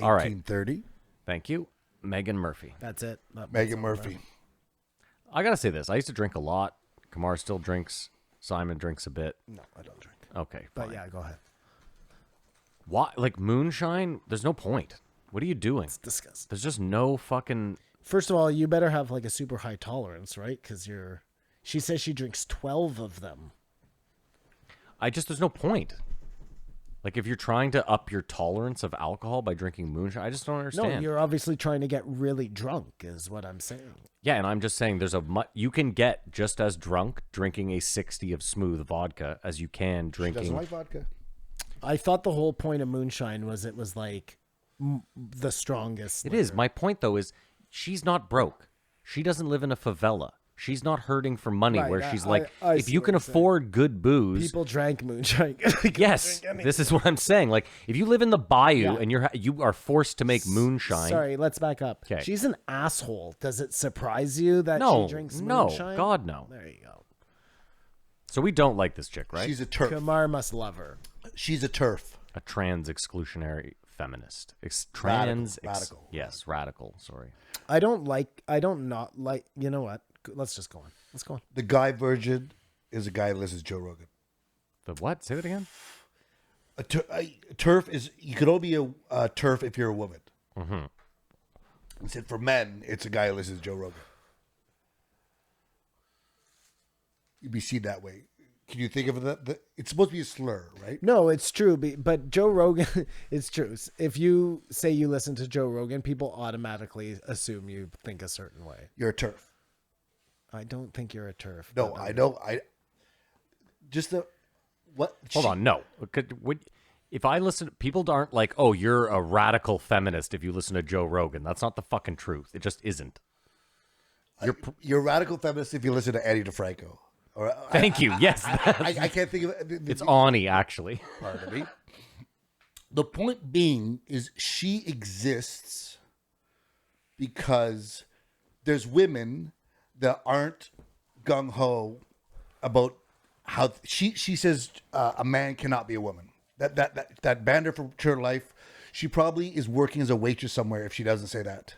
All right. 1830. Thank you. Meghan Murphy. That's it. Meghan Murphy. I got to say this. I used to drink a lot. Kamar still drinks. Simon drinks a bit. No, I don't drink. Okay, But fine. yeah, go ahead. Why? Like moonshine? There's no point. What are you doing? It's disgusting. There's just no fucking... First of all, you better have like a super high tolerance, right? Because she says she drinks 12 of them. There's no point. Like, if you're trying to up your tolerance of alcohol by drinking moonshine, I just don't understand. No, you're obviously trying to get really drunk, is what I'm saying. Yeah, and I'm just saying you can get just as drunk drinking a 60 of smooth vodka as you can She drinking... doesn't like vodka. I thought the whole point of moonshine was it was like the strongest. It is. My point, though, is she's not broke. She doesn't live in a favela. She's not hurting for money Right, where she's like, I if see you what can you're saying. afford good booze... People drank moonshine. Yes, this is what I'm saying. Like, if you live in the bayou and you are forced to make moonshine... Sorry, let's back up. 'Kay. She's an asshole. Does it surprise you that No, she drinks no, moonshine? God, no. There you go. So we don't like this chick, right? She's a turf. Kamar must love her. She's a turf. A trans exclusionary feminist. Radical. Yes, radical. Sorry. I don't not like, you know what? Let's just go on. Let's go on. The guy virgin is a guy who listens to Joe Rogan. The what? Say that again. A turf is, you can only be a turf if you're a woman. Mm-hmm. Instead, for men, it's a guy who listens to Joe Rogan. You'd be seen that way. Can you think of that? It's supposed to be a slur, right? No, it's true. But Joe Rogan, it's true. If you say you listen to Joe Rogan, people automatically assume you think a certain way. You're a turf. I don't think you're a turf. No, but I know. Hold on. No. If I listen, people aren't like, oh, you're a radical feminist if you listen to Joe Rogan. That's not the fucking truth. It just isn't. You're a radical feminist if you listen to Eddie DeFranco. Or, Thank you. Yes. I can't think of it. It's Ani, actually. Pardon me. The point being is she exists because there's women that aren't gung-ho about how she says a man cannot be a woman. That banned her from her life. She probably is working as a waitress somewhere if she doesn't say that.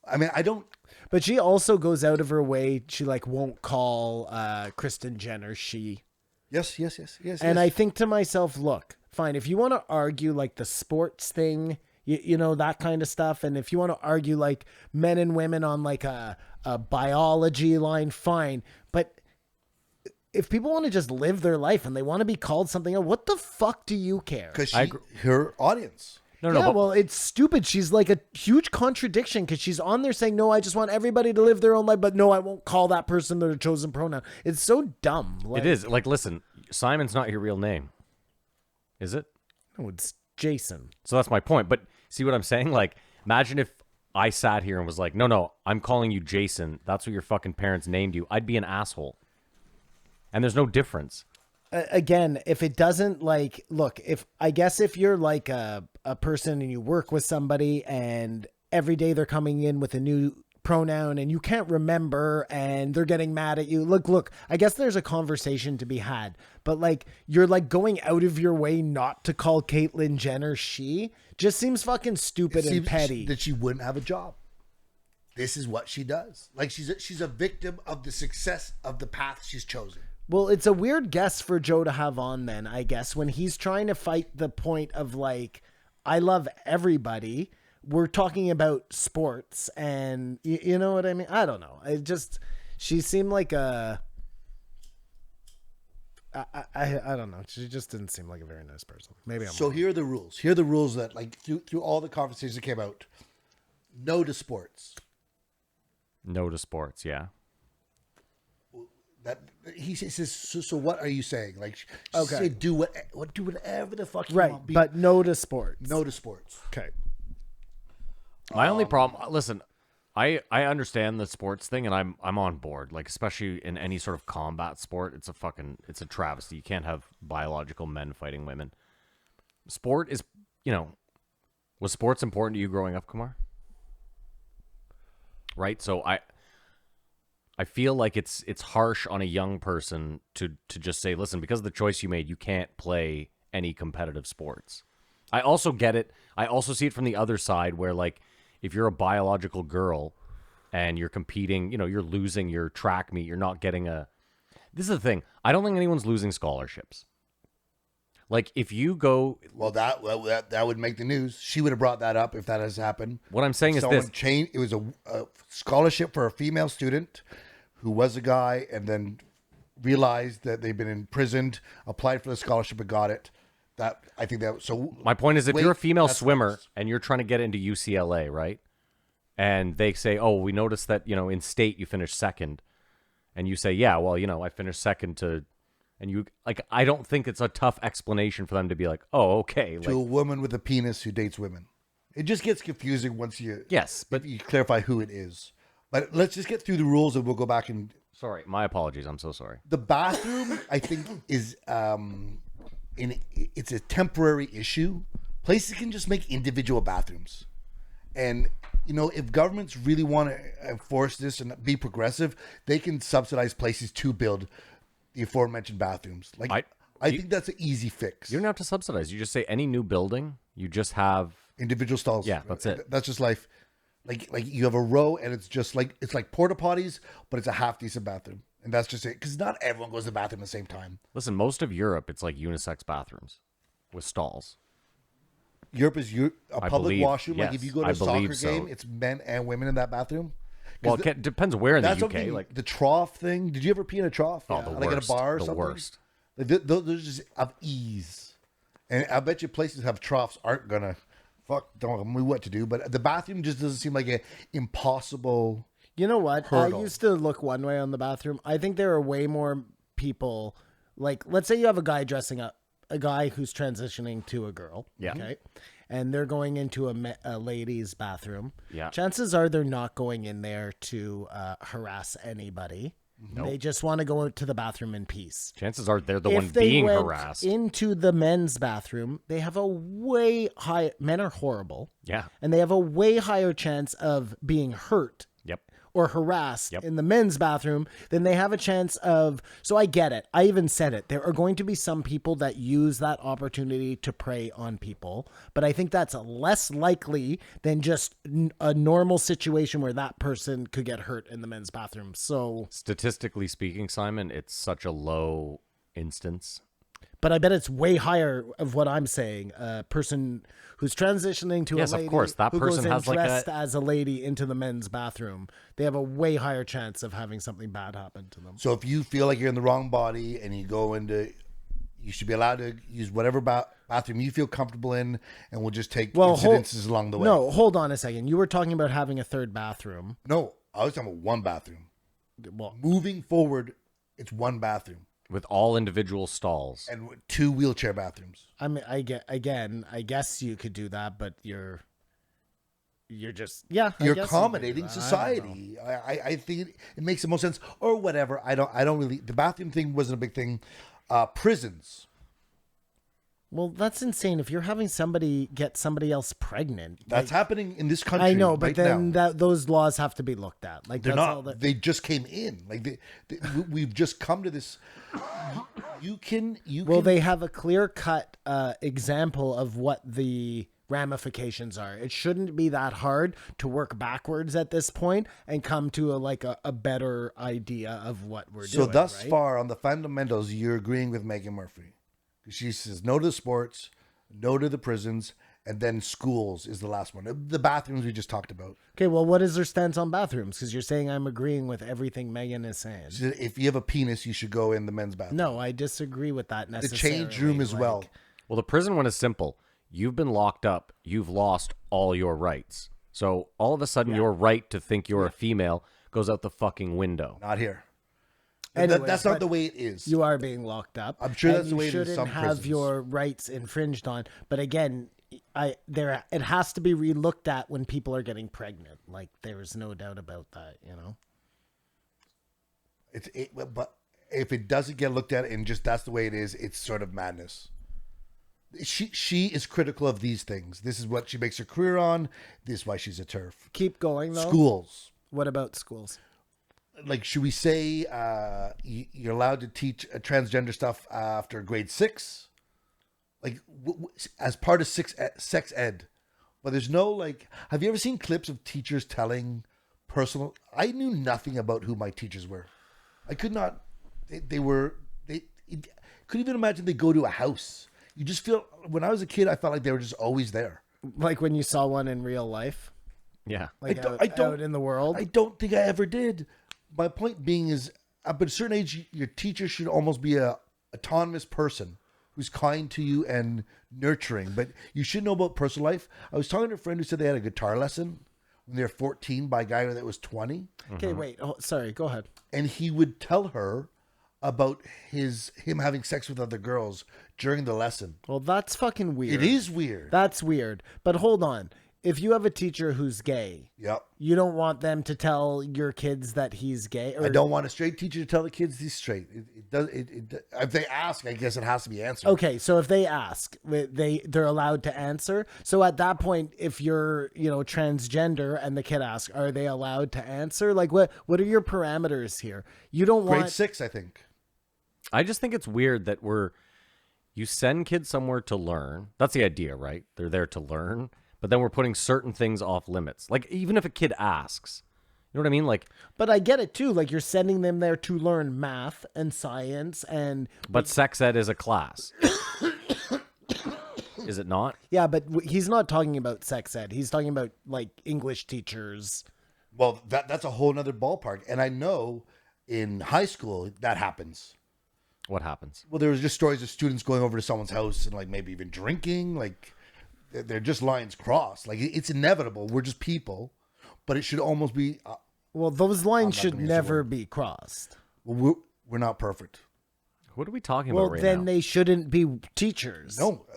I mean, I don't. But she also goes out of her way. She like won't call Kristen Jenner she. Yes. And I think to myself, look, fine. If you want to argue like the sports thing, you know, that kind of stuff. And if you want to argue like men and women on like a biology line, fine. But if people want to just live their life and they want to be called something else, what the fuck do you care? Because her audience. No, well, it's stupid. She's like a huge contradiction because she's on there saying, no, I just want everybody to live their own life, but no, I won't call that person their chosen pronoun. It's so dumb. It is. Like, listen, Simon's not your real name. Is it? No, it's Jason. So that's my point. But see what I'm saying? Like, imagine if I sat here and was like, no, I'm calling you Jason. That's what your fucking parents named you. I'd be an asshole. And there's no difference. Again, if it doesn't like, look, if you're like a person and you work with somebody and every day they're coming in with a new pronoun and you can't remember and they're getting mad at you. Look, I guess there's a conversation to be had, but like, you're like going out of your way not to call Caitlyn Jenner she just seems fucking stupid and petty. That she wouldn't have a job. This is what she does. Like she's a victim of the success of the path she's chosen. Well, it's a weird guess for Joe to have on then, I guess, when he's trying to fight the point of like, I love everybody. We're talking about sports and you know what I mean? I don't know. She seemed like I don't know. She just didn't seem like a very nice person. Maybe I'm So wrong. here are the rules. Here are the rules that like through all the conversations that came out. No to sports. No to sports, yeah. That he says. So what are you saying? Like, Okay. say do whatever the fuck you Right, want. but no to sports. No to sports. Okay. My only problem, listen, I understand the sports thing and I'm on board. Like, especially in any sort of combat sport, it's a travesty. You can't have biological men fighting women. Sport is, was sports important to you growing up, Kumar? Right? So I feel like it's harsh on a young person to just say, listen, because of the choice you made, you can't play any competitive sports. I also get it. I also see it from the other side where, like, if you're a biological girl and you're competing, you're losing your track meet, you're not getting a... This is the thing. I don't think anyone's losing scholarships. Like, if you go... Well, that would make the news. She would have brought that up if that has happened. What I'm saying is this. It was a scholarship for a female student who was a guy and then realized that they've been imprisoned, applied for the scholarship and got it. My point is, if you're a female swimmer and you're trying to get into UCLA, right? And they say, oh, we noticed that, in state you finished second. And you say, yeah, well, I finished second to... And you, like, I don't think it's a tough explanation for them to be like, oh, okay. To a woman with a penis who dates women. It just gets confusing once you clarify who it is. But let's just get through the rules and we'll go back and... Sorry, my apologies. I'm so sorry. The bathroom, I think, is... it's a temporary issue. Places can just make individual bathrooms. And, if governments really want to enforce this and be progressive, they can subsidize places to build the aforementioned bathrooms. Like, I think that's an easy fix. You don't have to subsidize. You just say any new building, you just have individual stalls. Yeah, that's it. That's just life. Like you have a row, and it's like porta potties, but it's a half decent bathroom, and that's just it. Because not everyone goes to the bathroom at the same time. Listen, most of Europe, it's like unisex bathrooms with stalls. Europe is a public washroom. Yes, like if you go to a soccer game, it's men and women in that bathroom. Well, it depends where in the UK. Like the trough thing. Did you ever pee in a trough? Oh, the worst. Like at a bar or the something? Worst. Like, those are just of ease. And I bet you places have troughs aren't going to don't know what to do. But the bathroom just doesn't seem like an impossible You know what? hurdle. I used to look one way on the bathroom. I think there are way more people, like, let's say you have a guy dressing up, a guy who's transitioning to a girl. Yeah. Okay. And they're going into a ladies' bathroom. Yeah. Chances are they're not going in there to harass anybody. Nope. They just want to go to the bathroom in peace. Chances are they're the If one they being went harassed. into the men's bathroom, they have a way high... Men are horrible. Yeah. And they have a way higher chance of being hurt Yep. or harassed Yep. in the men's bathroom than they have a chance of... So I get it. I even said it. There are going to be some people that use that opportunity to prey on people, but I think that's less likely than just a normal situation where that person could get hurt in the men's bathroom. So... Statistically speaking, Simon, it's such a low instance. But I bet it's way higher of what I'm saying. A person who's transitioning to Yes, a lady of course. That who person goes in has like dressed a... as a lady into the men's bathroom, they have a way higher chance of having something bad happen to them. So if you feel like you're in the wrong body and you go into, you should be allowed to use whatever bathroom you feel comfortable in, and we'll just take incidences along the way. No, hold on a second. You were talking about having a third bathroom. No, I was talking about one bathroom. Well, Moving forward, it's one bathroom With all individual stalls. and 2 wheelchair bathrooms. I mean, I guess you could do that, but you're just I You're guess you could do accommodating that. I don't know. society. I think it makes the most sense, or whatever. I don't really. The bathroom thing wasn't a big thing. Prisons. Well, that's insane. If you're having somebody get somebody else pregnant, That's happening in this country. I know, but right then now. those laws have to be looked at. Like They're that's all not. that. They just came in. Like we've just come to this. You can. Well, they have a clear cut example of what the ramifications are. It shouldn't be that hard to work backwards at this point and come to a better idea of what we're doing. So thus right? far on the fundamentals, you're agreeing with Meghan Murphy. She says no to the sports, no to the prisons, and then schools is the last one. The bathrooms we just talked about. Okay, well, what is their stance on bathrooms? Because you're saying I'm agreeing with everything Megan is saying. She said if you have a penis, you should go in the men's bathroom. No, I disagree with that The necessarily. change room as well. Well, the prison one is simple. You've been locked up. You've lost all your rights. So all of a sudden, your right to think you're a female goes out the fucking window. Not here. Anyways, that's not but the way it is. You are being locked up. I'm sure and that's the way it is in You some shouldn't have prisons. your rights infringed on. But again, it has to be relooked at when people are getting pregnant. Like there is no doubt about that. You know. But if it doesn't get looked at and just that's the way it is, it's sort of madness. She is critical of these things. This is what she makes her career on. This is why she's a turf. Keep going though. Schools. What about schools? Like, should we say you're allowed to teach transgender stuff after grade 6? like as part of sex ed, but there's no like. Have you ever seen clips of teachers telling personal? I knew nothing about who my teachers were. I could not. They couldn't even imagine they go to a house. You just feel when I was a kid, I felt like they were just always there. Like when you saw one in real life. Yeah. Like out in the world. I don't think I ever did. My point being is, at a certain age, your teacher should almost be a autonomous person who's kind to you and nurturing. But you should know about personal life. I was talking to a friend who said they had a guitar lesson when they were 14 by a guy that was 20. Okay, wait. Oh, sorry, go ahead. And he would tell her about him having sex with other girls during the lesson. Well, that's fucking weird. It is weird. That's weird. But hold on. If you have a teacher who's gay, Yep. you don't want them to tell your kids that he's gay? Or... I don't want a straight teacher to tell the kids he's straight. If they ask, I guess it has to be answered. Okay, so if they ask, they're allowed to answer. So at that point, if you're transgender and the kid asks, are they allowed to answer? Like what are your parameters here? You don't want Grade 6, I think. I just think it's weird that you send kids somewhere to learn. That's the idea, right? They're there to learn, but then we're putting certain things off limits. Like even if a kid asks, you know what I mean? Like, But I get it too. Like you're sending them there to learn math and science and. but sex ed is a class. Is it not? Yeah, but he's not talking about sex ed. He's talking about like English teachers. Well, that's a whole nother ballpark. And I know in high school that happens. What happens? Well, there was just stories of students going over to someone's house and like maybe even drinking. Like they're just lines crossed. Like it's inevitable. We're just people, but it should almost be. Well, those lines not should gonna use the never word. be crossed. We're not perfect. What are we talking Well, about right then now? they shouldn't be teachers. No,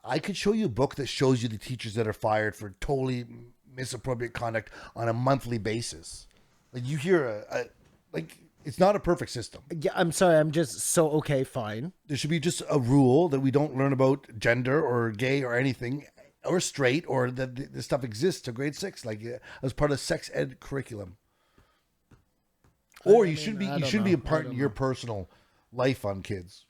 I could show you a book that shows you the teachers that are fired for totally misappropriate conduct on a monthly basis. Like you hear like it's not a perfect system. Yeah, I'm sorry. I'm just so okay. Fine. There should be just a rule that we don't learn about gender or gay or anything or straight or that this stuff exists to grade 6, like as part of sex ed curriculum. Or you shouldn't be imparting your personal life on kids.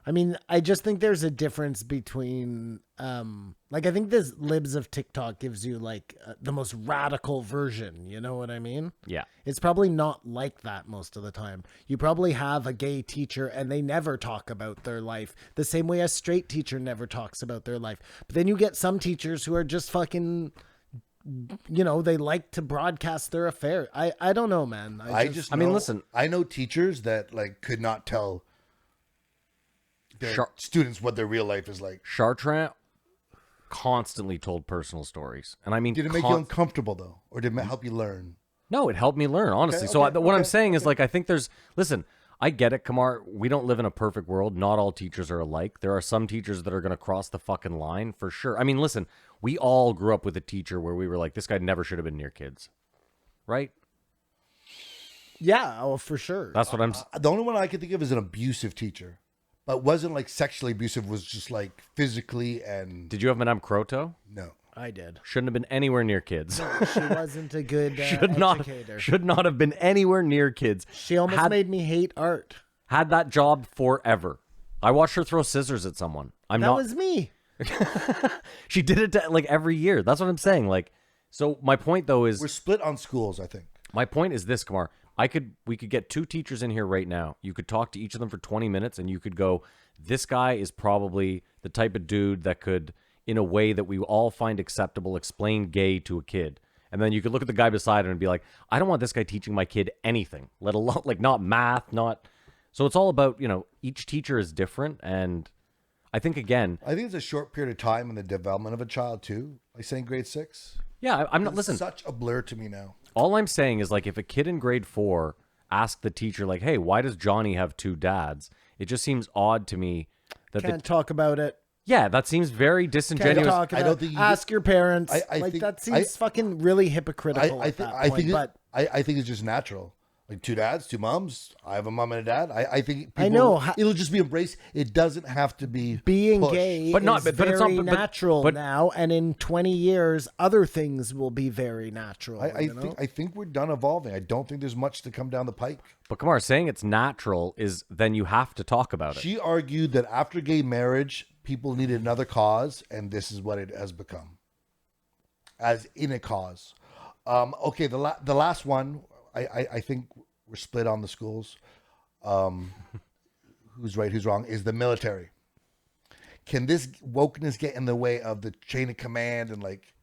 I mean, I just think there's a difference between, like, I think this Libs of TikTok gives you like the most radical version. You know what I mean? Yeah. It's probably not like that most of the time. You probably have a gay teacher and they never talk about their life the same way a straight teacher never talks about their life. But then you get some teachers who are just fucking, they like to broadcast their affair. I don't know, man. I mean, listen, I know teachers that like could not tell their students what their real life is like. Chartrand constantly told personal stories. And I mean, did it make you uncomfortable though? Or did it help you learn? No, it helped me learn, honestly. What I'm saying is like, I think listen, I get it, Kamar. We don't live in a perfect world. Not all teachers are alike. There are some teachers that are going to cross the fucking line for sure. I mean, listen, we all grew up with a teacher where we were like, this guy never should have been near kids. Right? Yeah, for sure. That's what I'm the only one I can think of is an abusive teacher. But wasn't like sexually abusive, was just like physically and... Did you have Madame Croteau? No. I did. Shouldn't have been anywhere near kids. She wasn't a good educator. Should not have been anywhere near kids. She almost made me hate art. Had that job forever. I watched her throw scissors at someone. That was me. She did it to, like every year. That's what I'm saying. Like, so my point though is... We're split on schools, I think. My point is this, Kamar. We could get 2 teachers in here right now. You could talk to each of them for 20 minutes and you could go, this guy is probably the type of dude that could, in a way that we all find acceptable, explain gay to a kid. And then you could look at the guy beside him and be like, I don't want this guy teaching my kid anything, let alone like not math, not... So it's all about, each teacher is different. And I think, again... I think it's a short period of time in the development of a child too. Like saying grade 6. Yeah, I'm not... Listen. Such a blur to me now. All I'm saying is, like, if a kid in grade 4 asked the teacher, like, hey, why does Johnny have 2 dads? It just seems odd to me that Can't talk about it. Yeah, that seems very disingenuous. Can't talk about I don't think ask your parents. I think, that seems fucking really hypocritical. I think it's just natural. Like 2 dads, 2 moms. I have a mom and a dad. I think it'll just be embraced. It doesn't have to be being pushed. gay, but not. Is But it's not. very natural now, and in 20 years, other things will be very natural. I think we're done evolving. I don't think there's much to come down the pike. But Kamar, saying it's natural is then you have to talk about it. She argued that after gay marriage, people needed another cause, and this is what it has become. As in a cause. Okay, the last one, I think we're split on the schools. Who's right, who's wrong, is the military. Can this wokeness get in the way of the chain of command and like,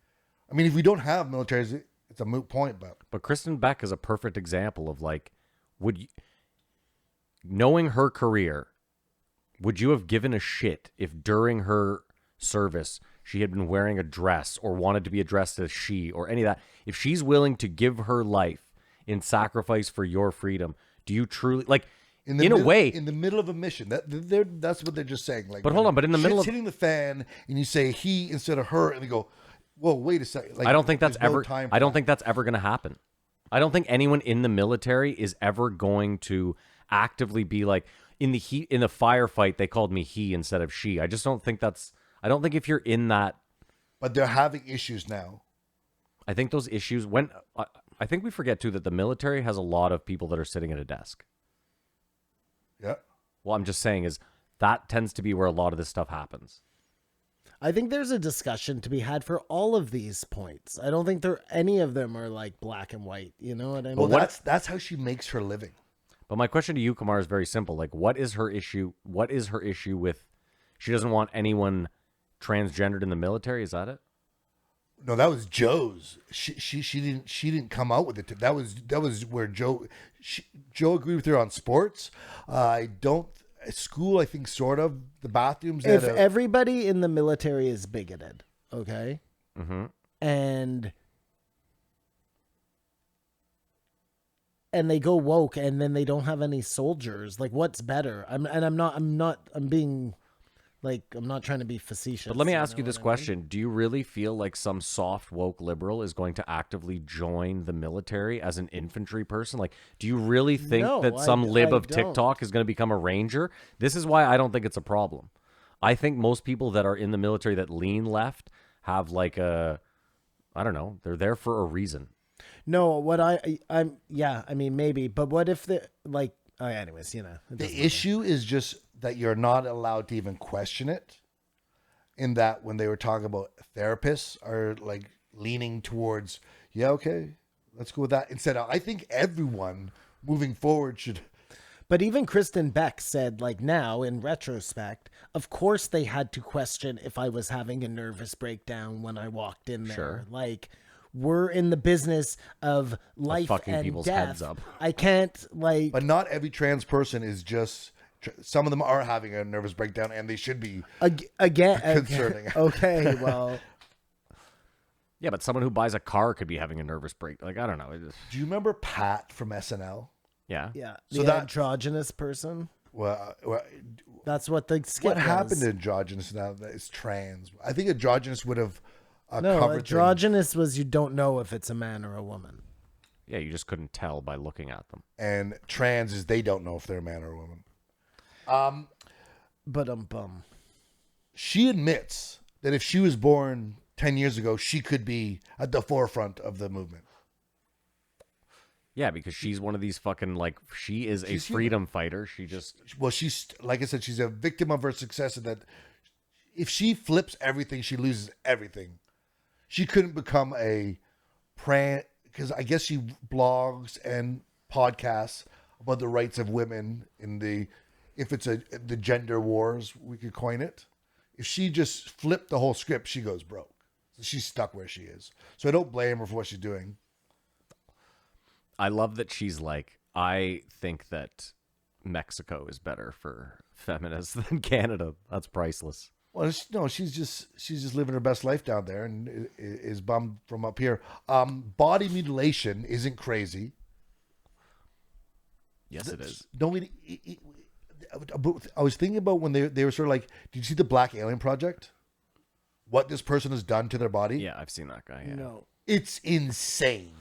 I mean, if we don't have militaries, it's a moot point. But Kristen Beck is a perfect example of like, knowing her career, would you have given a shit if during her service she had been wearing a dress or wanted to be addressed as she or any of that? If she's willing to give her life in sacrifice for your freedom, do you truly like? In a way, in the middle of a mission, that's what they're just saying. Like, but hold on, but in the middle of hitting the fan, and you say he instead of her, and they go, "Whoa, wait a second." Like, I don't think that's ever. I don't think that's ever going to happen. I don't think anyone in the military is ever going to actively be like in the firefight. They called me he instead of she. I just don't think that's. I don't think if you're in that. But they're having issues now. I think those issues I think we forget too that the military has a lot of people that are sitting at a desk. Yeah. Well, I'm just saying is that tends to be where a lot of this stuff happens. I think there's a discussion to be had for all of these points. I don't think any of them are like black and white. You know what I mean? Well, that's how she makes her living. But my question to you, Kumar, is very simple. Like, what is her issue? What is her issue with? She doesn't want anyone transgendered in the military. Is that it? No, that was Joe's. She didn't come out with it. That was where Joe agreed with her on sports. School, I think, sort of the bathrooms. If everybody in the military is bigoted, okay, and they go woke, and then they don't have any soldiers, like what's better? I'm not trying to be facetious. But let me ask you this question. Do you really feel like some soft woke liberal is going to actively join the military as an infantry person? Like, do you really think that some lib of TikTok is going to become a ranger? This is why I don't think it's a problem. I think most people that are in the military that lean left have like I don't know, they're there for a reason. No, I mean, maybe, but what if the like, anyways, you know. The issue is just that you're not allowed to even question it. In that when they were talking about therapists are like leaning towards, yeah, okay, let's go with that. Instead of, I think everyone moving forward should. But even Kristen Beck said, like now in retrospect, of course they had to question if I was having a nervous breakdown when I walked in there. Sure. Like, we're in the business of life fucking and people's death. heads up. I can't like. But not every trans person is just. Some of them are having a nervous breakdown, and they should be again concerning. Okay, well, yeah, but someone who buys a car could be having a nervous break. Like, I don't know. Do you remember Pat from SNL? Yeah. yeah. So the that- androgynous person. Well, That's what the skit what was. happened to androgynous now that it's trans? I think androgynous would have No, covered androgynous was you don't know if it's a man or a woman. Yeah, you just couldn't tell by looking at them. and trans is they don't know if they're a man or a woman. But She admits that if she was born 10 years ago, she could be at the forefront of the movement. Yeah, because she's one of these fucking, like, she is a freedom fighter. She just... Well, she's, like I said, she's a victim of her success, and that if she flips everything, she loses everything. She couldn't become because I guess she blogs and podcasts about the rights of women in the gender wars, we could coin it. If she just flipped the whole script, she goes broke. So she's stuck where she is. So I don't blame her for what she's doing. I love that she's like, I think that Mexico is better for feminists than Canada. That's priceless. Well, she's just living her best life down there and is bummed from up here. Body mutilation isn't crazy. Yes, it is. I was thinking about when they were sort of like, did you see the Black Alien Project? What this person has done to their body? Yeah, I've seen that guy. Yeah. no. It's insane.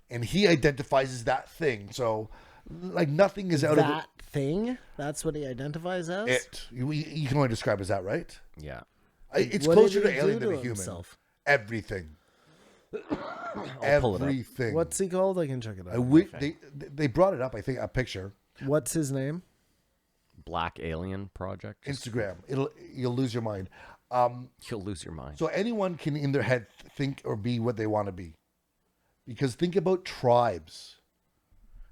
And he identifies as that thing. So, like, nothing is out of That thing? That's what he identifies as? it. You can only describe as that, right? Yeah. It's What closer did to he alien do than a to human. himself? Everything. pull it up. Everything. What's he called? I can check it out. They brought it up, I think, a picture. What's his name? Black Alien Project. Instagram. You'll lose your mind. You'll lose your mind. So anyone can in their head think or be what they want to be. Because think about tribes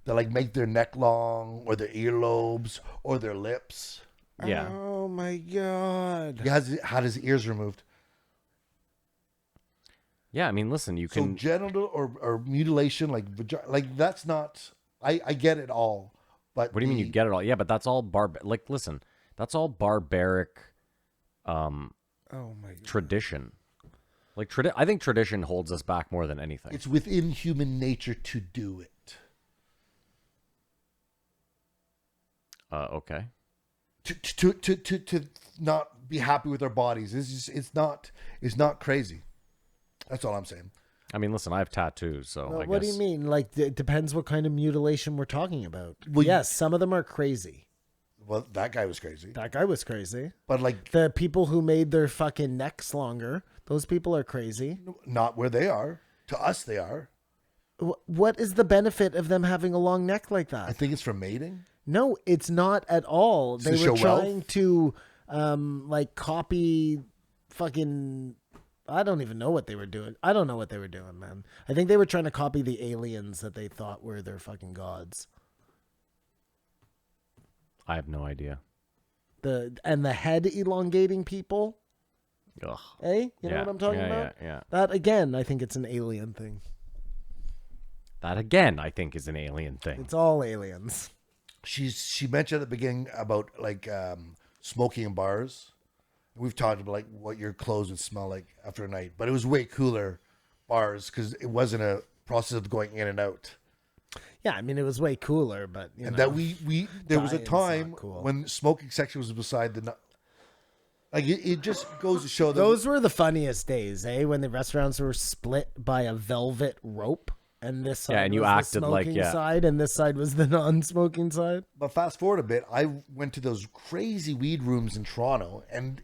that like make their neck long or their earlobes or their lips. Yeah. Oh my god. He had his ears removed. Yeah, I mean, listen, you So can. genital or mutilation, like that's not. I get it all, but What do you mean you get it all? Yeah, but that's all like, listen, that's all barbaric Oh my god. tradition. Like, I think tradition holds us back more than anything. It's within human nature to do it. Okay. To not be happy with our bodies. It's not crazy. That's all I'm saying. I mean, listen, I have tattoos, so Well, I what guess. do you mean? Like, it depends what kind of mutilation we're talking about. Well, yes, some of them are crazy. Well, that guy was crazy. That guy was crazy. But like, The people who made their fucking necks longer, those people are crazy. not where they are. To us, they are. What is the benefit of them having a long neck like I that? think it's for mating. No, it's not at all. They To were show wealth? trying to, like, copy fucking. I don't even know what they were doing. I don't know what they were doing, man. I think they were trying to copy the aliens that they thought were their fucking gods. I have no idea. The head elongating people. Ugh. You know Yeah, what I'm talking yeah, about? yeah. That again, I think it's an alien thing. That, again, I think is an alien thing. It's all aliens. She mentioned at the beginning about like smoking in bars. We've talked about like what your clothes would smell like after a night, but it was way cooler bars because it wasn't a process of going in and out. Yeah, I mean it was way cooler, but you And know, that we there was a dying's not time cool. when smoking section was beside the. Like it just goes to show that those were the funniest days, When the restaurants were split by a velvet rope, and this side and you was acted the like, smoking yeah. side, and this side was the non-smoking side. But fast forward a bit, I went to those crazy weed rooms in Toronto, and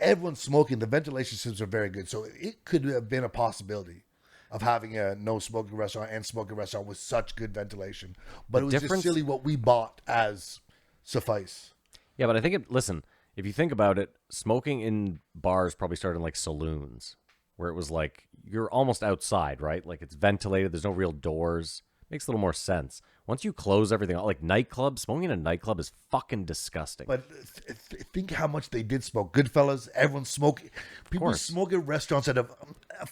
everyone's smoking. The ventilation systems are very good, so it could have been a possibility of having a no smoking restaurant and smoking restaurant with such good ventilation. But it was difference- just silly what we bought as suffice. Yeah, but I think listen, if you think about it, smoking in bars probably started in like saloons, where it was like you're almost outside, right? Like it's ventilated, there's no real doors. Makes a little more sense. Once you close everything, like nightclubs, smoking in a nightclub is fucking disgusting. But think how much they did smoke. Goodfellas, everyone's smoking. People course. smoke at restaurants at a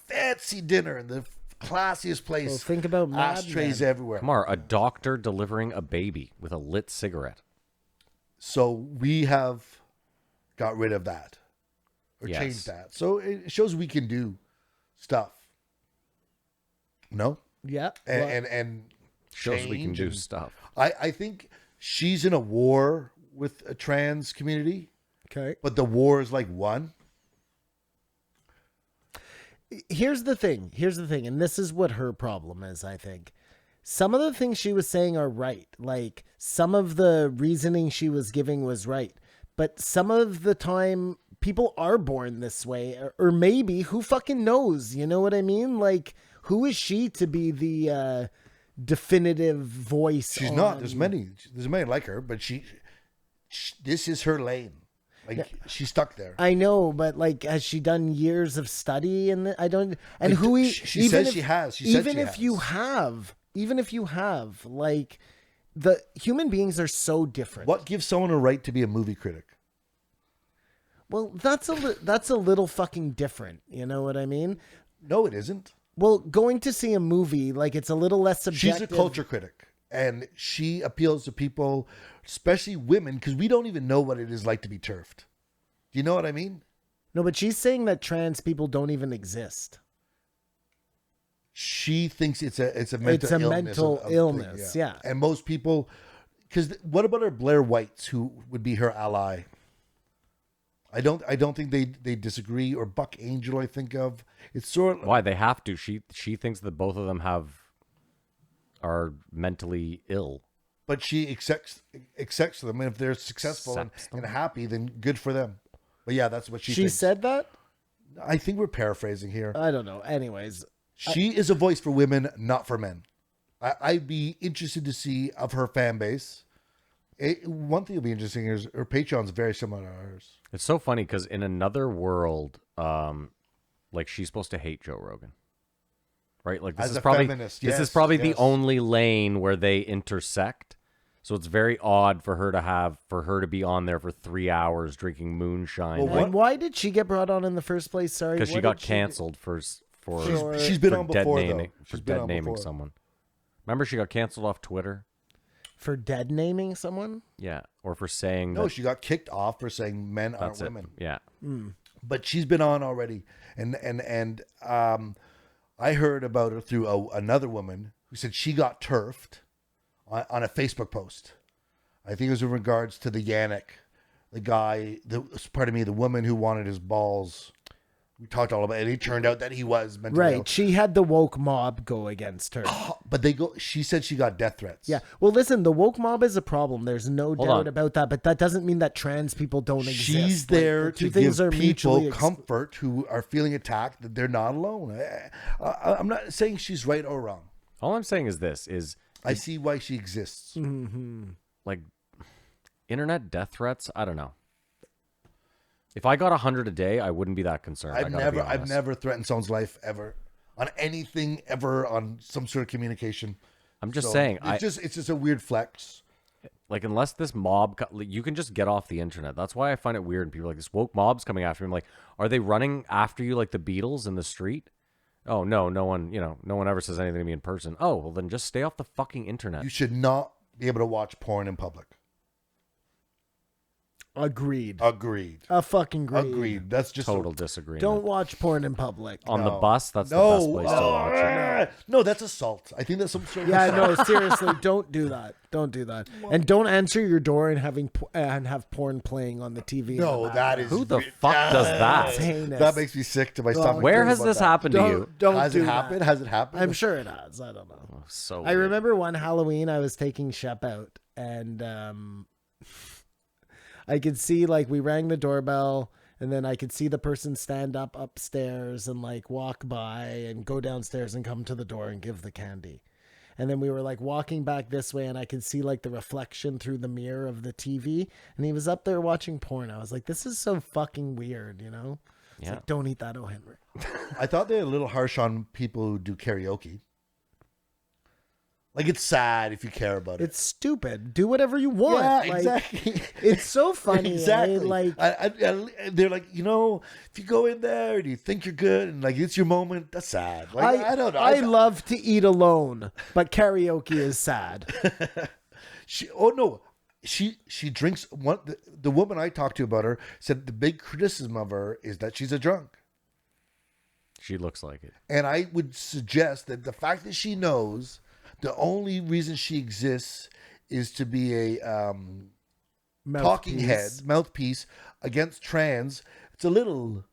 fancy dinner in the classiest place. Well, think about Mad ashtrays Men. everywhere. Kamar, a doctor delivering a baby with a lit cigarette. So we have got rid of that or Yes. changed that. So it shows we can do stuff. No? Yeah, And Shows we can change do and- stuff. I think she's in a war with a trans community, okay. but the war is like won. Here's the thing, and this is what her problem is, I think. Some of the things she was saying are right. Like, some of the reasoning she was giving was right. But some of the time, people are born this way. Or maybe, who fucking knows? You know what I mean? Like, who is she to be the definitive voice? She's not. There's many like her, but she this is her lane. Like she's stuck there. I know, but like, has she done years of study? And I don't. And who she says she has. She said even she if you have, like, the human beings are so different. What gives someone a right to be a movie critic? Well, that's a little fucking different. You know what I mean? No, it isn't. Well, going to see a movie, like, it's a little less subjective. She's a culture critic, and she appeals to people, especially women, because we don't even know what it is like to be turfed. Do you know what I mean? No, but she's saying that trans people don't even exist. She thinks it's a mental illness. mental illness, yeah. And most people, because what about her Blair Whites, who would be her ally? I don't think they disagree. Or Buck Angel, I think of. It's sort of Why they have to? She thinks that both of them are mentally ill. but she accepts them, and if they're successful Accepts them. and happy, then good for them. But yeah, that's what she thinks. said that? I think we're paraphrasing here. I don't know. Anyways, She is a voice for women, not for men. I'd be interested to see of her fan base One thing that'll be interesting is her Patreon's very similar to ours. It's so funny because in another world, like she's supposed to hate Joe Rogan, right? Like this As is a probably feminist, this is yes, probably yes. the only lane where they intersect. So it's very odd for her to be on there for 3 hours drinking moonshine Well, And why did she get brought on in the first place? Sorry, because she what got did canceled for She's been for on dead before, naming though. for She's been dead on naming before. someone. Remember, she got canceled off Twitter. For dead naming someone? Yeah, or for saying No, that. she got kicked off for saying men aren't That's it. women. Yeah, But she's been on already, and I heard about her through another woman who said she got turfed on a Facebook post. I think it was in regards to the Yannick, the guy, the woman who wanted his balls. We talked all about it. It turned out that he was mentally ill. Right. She had the woke mob go against her. But she said she got death threats. Yeah. Well, listen, the woke mob is a problem. There's no doubt on. about that. But that doesn't mean that trans people don't exist. She's Like, there the two to things give are mutually people comfort who are feeling attacked that they're not alone. I'm not saying she's right or wrong. all I'm saying is this: is I see why she exists. like internet death threats. I don't know. If I got 100 a day, I wouldn't be that concerned. I've never threatened someone's life ever on anything ever on some sort of communication. I'm just saying. It's just a weird flex. Like, unless this mob, you can just get off the internet. That's why I find it weird. And people are like, this woke mob's coming after me. I'm like, are they running after you like the Beatles in the street? Oh, no one, no one ever says anything to me in person. Oh, well, then just stay off the fucking internet. You should not be able to watch porn in public. Agreed. Agreed. A fucking agreed. Agreed. That's just Total disagreement. Don't watch porn in public. On the bus, that's the best place to watch it. No, that's assault. I think that's some sort of Yeah, assault. no, seriously, don't do that. Don't do that. And don't answer your door and have porn playing on the TV. No, that is Who the fuck does that? It's heinous. That makes me sick to my stomach. Where thinking has about this that. happened to you? Don't Has do it that. happened? Has it happened? I'm sure it has. I don't know. So I weird. remember one Halloween I was taking Shep out and I could see like we rang the doorbell and then I could see the person stand up upstairs and like walk by and go downstairs and come to the door and give the candy. And then we were like walking back this way and I could see like the reflection through the mirror of the TV and he was up there watching porn. I was like, this is so fucking weird, you know? It's Yeah. like, don't eat that, O. Henry. I thought they were a little harsh on people who do karaoke. Like, it's sad if you care about it. It's stupid. Do whatever you want. Yeah, Like, exactly. It's so funny. Exactly. Like, they're like, if you go in there and you think you're good and like it's your moment, that's sad. Like, I don't know. I love to eat alone, but karaoke is sad. She drinks. The woman I talked to about her said the big criticism of her is that she's a drunk. She looks like it. And I would suggest that the fact that she knows the only reason she exists is to be a talking head, mouthpiece against trans. It's a little.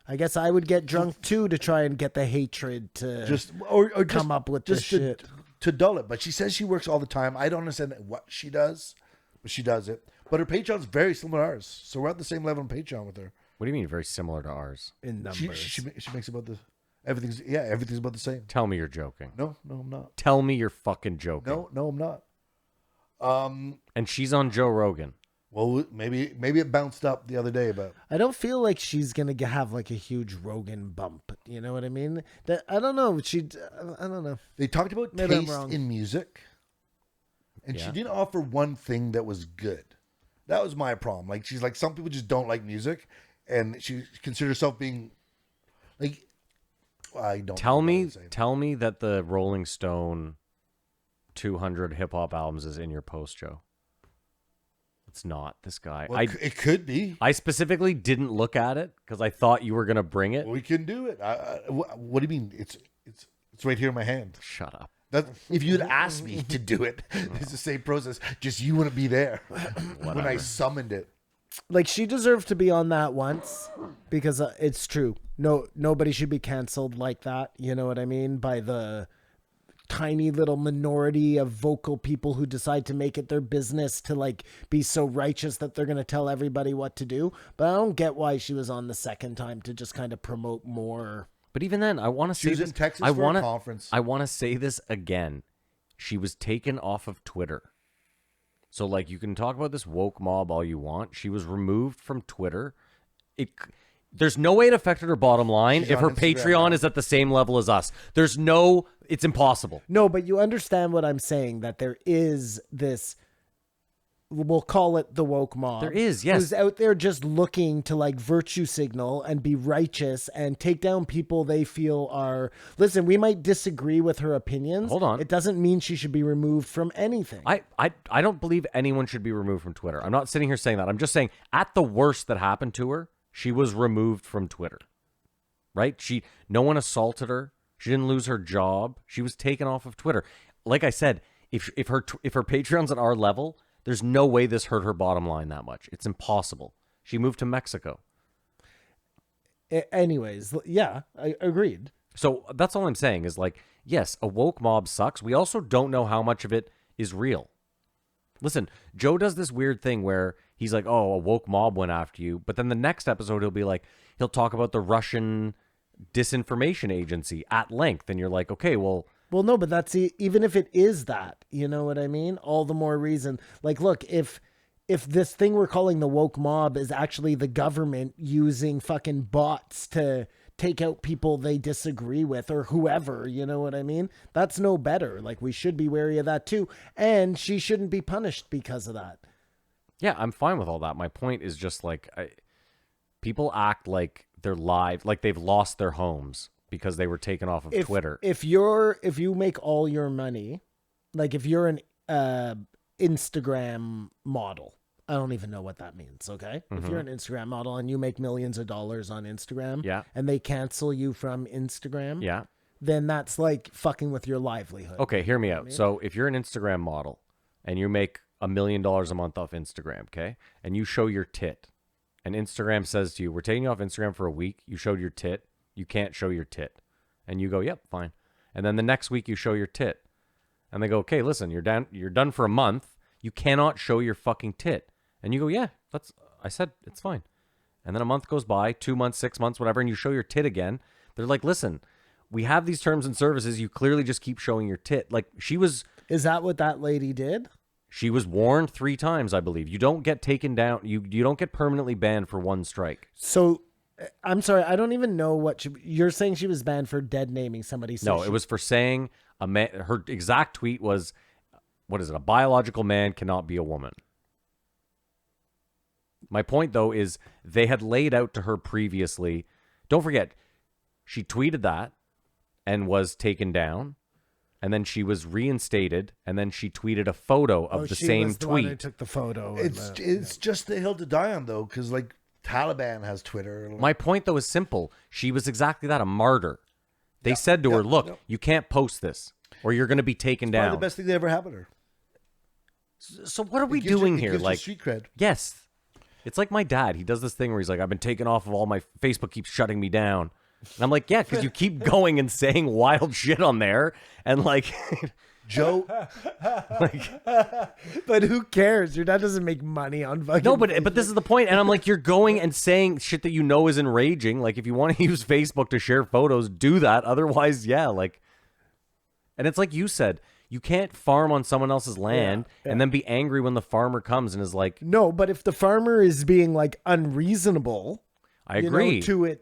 I guess I would get drunk too to try and get the hatred to or come just, up with this shit. To dull it. But she says she works all the time. I don't understand what she does, but she does it. But her Patreon's very similar to ours, so we're at the same level on Patreon with her. What do you mean very similar to ours? In numbers. She makes about the everything's about the same. Tell me you're joking. No, I'm not. Tell me you're fucking joking. No, I'm not. And she's on Joe Rogan. Well, maybe it bounced up the other day, but I don't feel like she's gonna have like a huge Rogan bump. You know what I mean? That I don't know. I don't know. they talked about Maybe I'm taste wrong. in music, and she Yeah. didn't offer one thing that was good. That was my problem. Like she's like, some people just don't like music, and she considers herself being like, I don't Tell know what me I'm saying. that the Rolling Stone 200 hip hop albums is in your post, Joe. It's not this guy. Well, it could be. I specifically didn't look at it because I thought you were gonna bring it. We can do it. What do you mean? It's right here in my hand. Shut up. That if you'd asked me to do it, it's the same process. Just you wouldn't be there when I summoned it. Like she deserved to be on that once because it's true. No, nobody should be canceled like that. You know what I mean? By the tiny little minority of vocal people who decide to make it their business to like be so righteous that they're going to tell everybody what to do. But I don't get why she was on the second time to just kind of promote more. But even then, I want to say was this. in Texas I for a wanna, conference. I want to say this again. She was taken off of Twitter So, like, you can talk about this woke mob all you want. She was removed from Twitter. There's no way it affected her bottom line She's if on her Instagram Patreon now. is at the same level as us. It's impossible. No, but you understand what I'm saying, that there is this, we'll call it the woke mob. There is, yes. Who's out there just looking to like virtue signal and be righteous and take down people they feel are, listen, we might disagree with her opinions. Hold on. It doesn't mean she should be removed from anything. I don't believe anyone should be removed from Twitter. I'm not sitting here saying that. I'm just saying at the worst that happened to her, she was removed from Twitter. Right? No one assaulted her. She didn't lose her job. She was taken off of Twitter. Like I said, if her Patreon's at our level, there's no way this hurt her bottom line that much. It's impossible. She moved to Mexico. Anyways, yeah, I agreed. So that's all I'm saying is like, yes, a woke mob sucks. We also don't know how much of it is real. Listen, Joe does this weird thing where he's like, oh, a woke mob went after you. But then the next episode, he'll talk about the Russian disinformation agency at length. And you're like, okay, well, no, but that's even if it is that, you know what I mean? All the more reason. Like, look, if this thing we're calling the woke mob is actually the government using fucking bots to take out people they disagree with or whoever, you know what I mean? That's no better. Like, we should be wary of that too. And she shouldn't be punished because of that. yeah, I'm fine with all that. My point is just like, people act like they're live, like they've lost their homes because they were taken off of Twitter. If you make all your money, like if you're an Instagram model, I don't even know what that means, okay? If you're an Instagram model and you make millions of dollars on Instagram, Yeah. and they cancel you from Instagram, Yeah. then that's like fucking with your livelihood. Okay, hear me out. So if you're an Instagram model and you make $1 million a month off Instagram, okay, and you show your tit, and Instagram says to you, we're taking you off Instagram for a week, you showed your tit, you can't show your tit. And you go, yep, fine. And then the next week you show your tit. And they go, okay, listen, you're done for a month. You cannot show your fucking tit. And you go, yeah, I said it's fine. And then a month goes by, 2 months, 6 months, whatever, and you show your tit again. They're like, listen, we have these terms and services. You clearly just keep showing your tit. Like Is that what that lady did? She was warned 3 times, I believe. You don't get taken down. You don't get permanently banned for one strike. So, I'm sorry, I don't even know what you're saying. She was banned for dead naming somebody. So No, it was for saying a man. Her exact tweet was, what is it? A biological man cannot be a woman. My point, though, is they had laid out to her previously. Don't forget, she tweeted that and was taken down. And then she was reinstated, and then she tweeted a photo of the she same was the one who tweet. took the photo. It's just the hill to die on, though, because like Taliban has Twitter. My point, though, is simple. She was exactly that, a martyr. They said to her, look, you can't post this, or you're going to be taken Probably down. the best thing that ever happened to her. So what are we It gives you- doing it here? gives you Like, street cred. yes. It's like my dad. He does this thing where he's like, I've been taken off of all my Facebook, keeps shutting me down. And I'm like, yeah, because you keep going and saying wild shit on there. And like, Joe, But who cares? Your dad doesn't make money on fucking. no, but this is the point. And I'm like, you're going and saying shit that you know is enraging. Like, if you want to use Facebook to share photos, do that. Otherwise, yeah, like, and it's like you said, you can't farm on someone else's land and then be angry when the farmer comes and is like, No, but if the farmer is being like unreasonable, I agree. to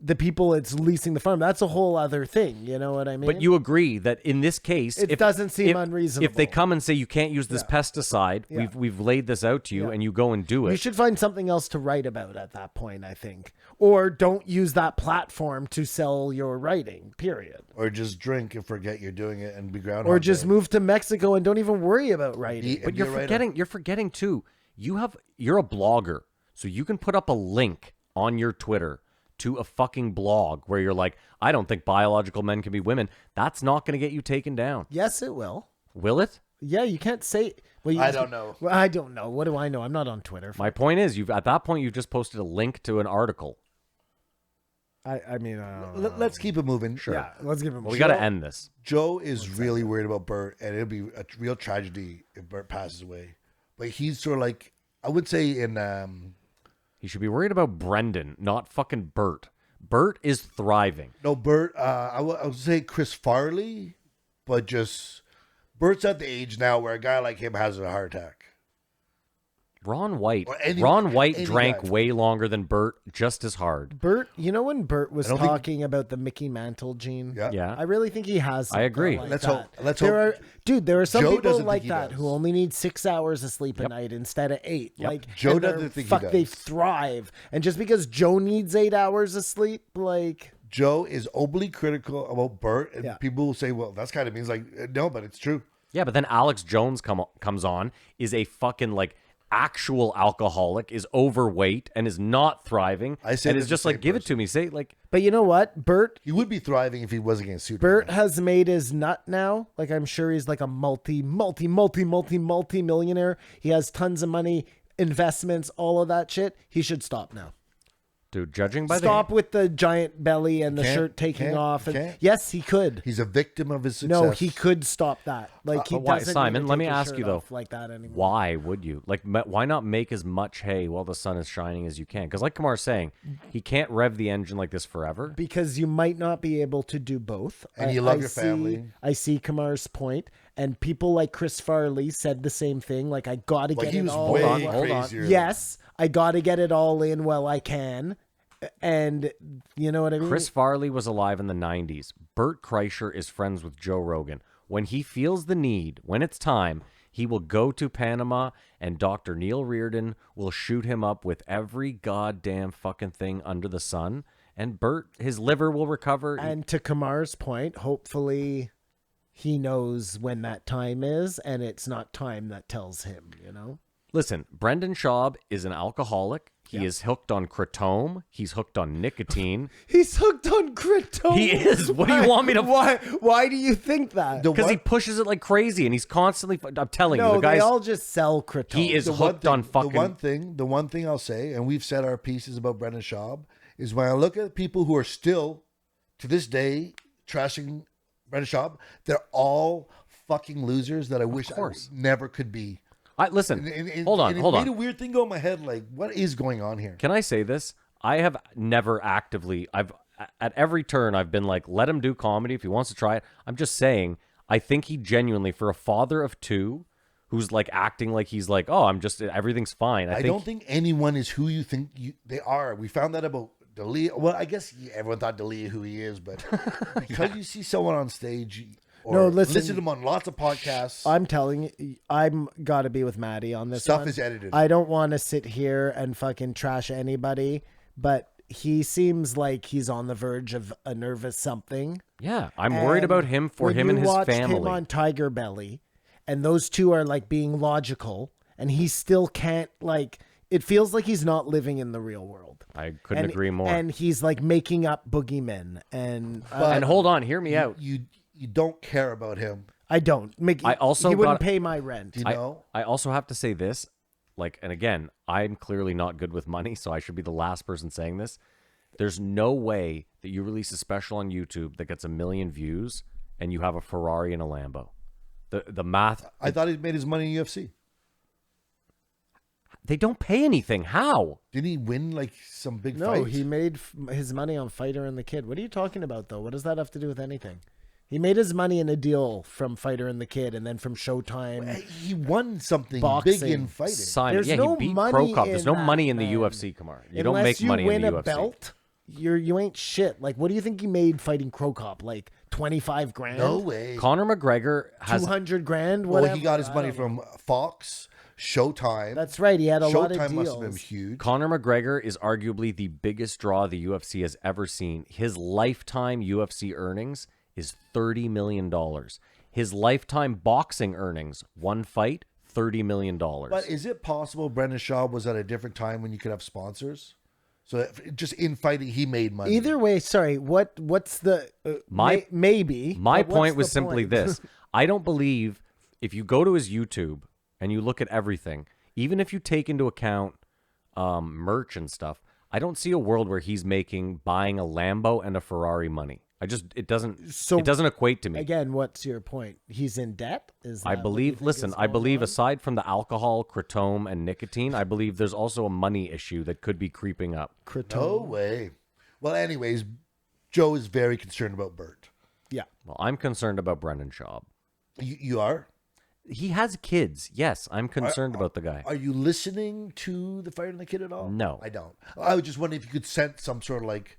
the people it's leasing the farm, that's a whole other thing. You know what I mean? But you agree that in this case, It doesn't seem unreasonable. If they come and say you can't use this pesticide, we've laid this out to you, and you go and do it. You should find something else to write about at that point, I think. Or don't use that platform to sell your writing, period. or just drink and forget you're doing it and be groundhog. Or just Day. move to Mexico and don't even worry about writing. Be- But be you're a writer. forgetting. You're forgetting too. You're a blogger, so you can put up a link on your Twitter to a fucking blog where you're like, I don't think biological men can be women. That's not going to get you taken down, Yes, it will. will it? Yeah, you can't say. Well, I don't know. Well, I don't know. What do I know? I'm not on Twitter. My point is, at that point you've just posted a link to an article. I mean, Let's keep it moving. Sure. yeah. Let's give him. Well, we got to end this. Joe is really worried about Bert, and it'll be a real tragedy if Bert passes away. But he's sort of like, I would say in He should be worried about Brendan, not fucking Bert. Bert is thriving. no Bert. I would say Chris Farley, but just Bert's at the age now where a guy like him has a heart attack. Ron White. Or any drank guy. way longer than Bert, just as hard. Bert, you know when Bert was I don't think- talking about the Mickey Mantle gene? Yeah. Yeah. I really think he has. I agree. something like Let's that. hope- let's there hope are, dude. There are some Joe people doesn't like think he that does. who only need 6 hours of sleep a Yep. night instead of 8. Like Joe and they're- doesn't think he fuck, they does. thrive. And just because Joe needs 8 hours of sleep, like Joe is overly critical about Bert, and Yeah. people will say, "Well, that's kind of means like no," but it's true. Yeah, but then Alex Jones comes on, is a fucking like actual alcoholic, is overweight and is not thriving. I said and it's is the just like, same give it person. to me. Say like, But you know what? Bert He would be thriving if he wasn't getting sued. Bert has made his nut now. Like I'm sure he's like a multi-millionaire. He has tons of money, investments, all of that shit. He should stop now. dude, judging by Stop with the giant belly and the can't, shirt taking can't, off. And can't. yes, he could. He's a victim of his success. No, he could stop that. Like he but why- doesn't. Simon, need to let me take his ask shirt you, though, off like that anymore. why would you like? Why not make as much hay while the sun is shining as you can? Because like Kamar's saying, he can't rev the engine like this forever. Because you might not be able to do both. And you love your see- family. I see Kamar's point, and people like Chris Farley said the same thing. Like I got to But get he it was all. way on, in. hold on. crazier. Yes, I got to get it all in while I can, and you know what I mean. Chris Farley was alive in the 90s. Bert Kreischer is friends with Joe Rogan. When he feels the need, when it's time, he will go to Panama and Dr. Neil Reardon will shoot him up with every goddamn fucking thing under the sun. And Bert, his liver will recover. And to Kamar's point, hopefully he knows when that time is, and it's not time that tells him. You know. Listen, Brendan Schaub is an alcoholic. He is hooked on kratom. He's hooked on nicotine. He's hooked on kratom. He is. What do you want me to? Why do you think that? The Because he one- pushes it like crazy, and he's constantly. I'm telling you, no, the guy's. they all just sell kratom. He is the one hooked on thing- fucking. The one thing I'll say, and we've said our pieces about Brendan Schaub, is when I look at people who are still, to this day, trashing Brendan Schaub, they're all fucking losers that I wish I course. never could be. Listen. And Hold on. it Hold made on. a weird thing go in my head, like, what is going on here? Can I say this? I have never actively. I've at every turn I've been like, let him do comedy if he wants to try it. I'm just saying. I think he genuinely, for a father of two, who's like acting like he's like, oh, I'm just everything's fine. I don't think anyone is who you think they are. We found that about D'Elia. Well, I guess everyone thought D'Elia who he is, but because you see someone on stage or No, listen. listen to him on lots of podcasts, I'm telling you, I'm got to be with Maddie on this. Stuff one. is edited. I don't want to sit here and fucking trash anybody, but he seems like he's on the verge of a nervous something. Yeah, I'm worried about him for when him and you his watched family. him on Tiger Belly, and those two are like being logical, and he still can't like. It feels like he's not living in the real world. I couldn't And- agree more. And he's like making up boogeymen, and And hold on, hear me out. you don't care about him. I don't. I also he wouldn't got- pay my rent. You I, know, I also have to say this, like, and again, I'm clearly not good with money, so I should be the last person saying this. There's no way that you release a special on YouTube that gets 1 million views and you have a Ferrari and a Lambo. The math, I thought he made his money in UFC. they don't pay anything. How? Didn't he win like some big No, fight? he made his money on Fighter and the Kid. What are you talking about, though? What does that have to do with anything? He made his money in a deal from Fighter and the Kid, and then from Showtime. He won something big Boxing. in fighting. Simon, There's yeah, no he beat money Pro Cop. There's in no that, money in the man. UFC, Kamar. You don't Unless make money you win in the a UFC. belt, you ain't shit. Like, what do you think he made fighting Crow Cop? Like 25 grand? No way. Conor McGregor has 200 grand? Well, Whatever. he got his I money don't know. from Fox, Showtime. That's right. He had a lot of Showtime deals. must have been huge. Conor McGregor is arguably the biggest draw the UFC has ever seen. His lifetime UFC earnings is $30 million. His lifetime boxing earnings, one fight, $30 million. But is it possible Brendan Schaub was at a different time when you could have sponsors? So that just in fighting, he made money. Either way, sorry. What's the maybe? My but what's point was the simply point? this. I don't believe if you go to his YouTube and you look at everything, even if you take into account merch and stuff, I don't see a world where he's making buying a Lambo and a Ferrari money. It doesn't equate to me. Again, what's your point? He's in debt? Is I that what you believe, think listen, is I going believe on? aside from the alcohol, kratom, and nicotine, I believe there's also a money issue that could be creeping up. No way. Well, anyways, Joe is very concerned about Bert. Yeah. Well, I'm concerned about Brendan Schaub. You are? He has kids. Yes, I'm concerned about the guy. Are you listening to the Fighter and the Kid at all? No. I don't. I was just wondering if you could sense some sort of like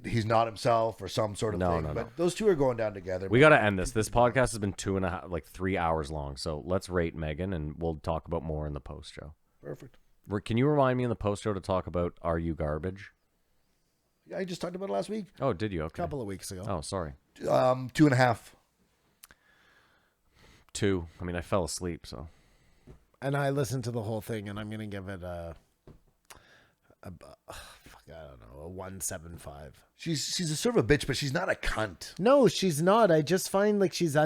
he's not himself or some sort of thing. No. But those two are going down together. We got to end this. This podcast has been 3 hours long. So let's rate Meghan, and we'll talk about more in the post show. Perfect. Can you remind me in the post show to talk about Are You Garbage? Yeah, I just talked about it last week. Oh, did you? Okay. A couple of weeks ago. Oh, sorry. 2.5. 2. I mean, I fell asleep, so. And I listened to the whole thing, and I'm gonna give it a I don't know, a 1.75. She's a sort of a bitch, but she's not a cunt. No, she's not. I just find like she's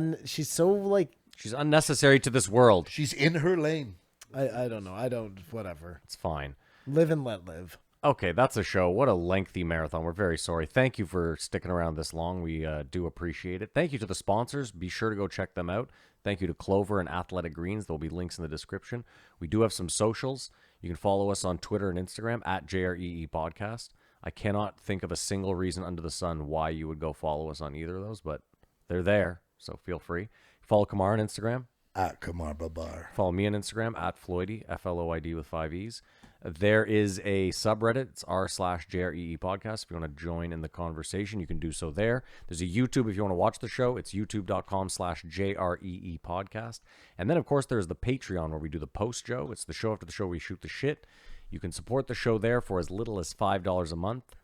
so like She's unnecessary to this world. She's in her lane. I don't know. I don't whatever. It's fine. Live and let live. Okay, that's a show. What a lengthy marathon. We're very sorry. Thank you for sticking around this long. We do appreciate it. Thank you to the sponsors. Be sure to go check them out. Thank you to Clover and Athletic Greens. There'll be links in the description. We do have some socials. You can follow us on Twitter and Instagram at JREE Podcast. I cannot think of a single reason under the sun why you would go follow us on either of those, but they're there, so feel free. Follow Kamar on Instagram. At Kamar Babar. Follow me on Instagram at Floydy, Floyd with 5 E's. There is a subreddit. It's r/JREE podcast. If you want to join in the conversation, you can do so there. There's a YouTube if you want to watch the show. It's youtube.com/JREE podcast. And then, of course, there's the Patreon where we do the post show. It's the show after the show where we shoot the shit. You can support the show there for as little as $5 a month.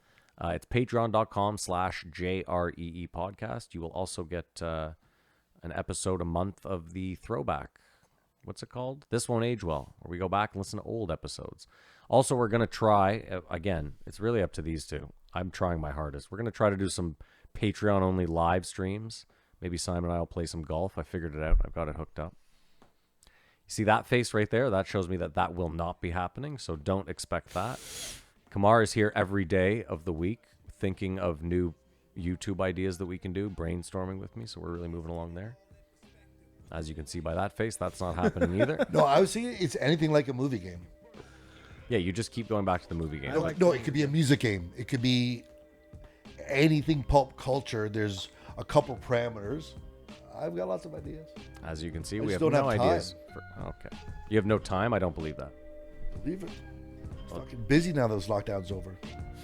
It's patreon.com/JREE podcast. You will also get an episode a month of the throwback. What's it called? This Won't Age Well, where we go back and listen to old episodes. Also, we're going to try, again, it's really up to these two. I'm trying my hardest. We're going to try to do some Patreon-only live streams. Maybe Simon and I will play some golf. I figured it out. I've got it hooked up. You see that face right there? That shows me that that will not be happening, so don't expect that. Kamar is here every day of the week thinking of new YouTube ideas that we can do, brainstorming with me, so we're really moving along there. As you can see by that face, that's not happening either. No, I was thinking it's anything like a movie game. Yeah, you just keep going back to the movie game. No, it could be a music game. It could be anything pulp culture. There's a couple parameters. I've got lots of ideas. As you can see, I we just have don't no have ideas. Okay. You have no time? I don't believe that. Believe it. I'm fucking busy now that this lockdown's over.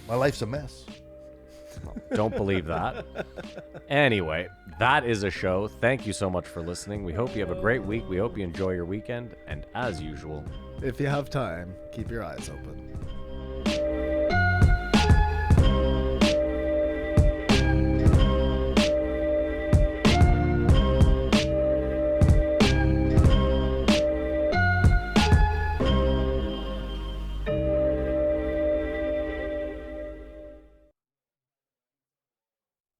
My life's a mess. Well, don't believe that. Anyway, that is a show. Thank you so much for listening. We hope you have a great week. We hope you enjoy your weekend. And as usual, If you have time, keep your eyes open.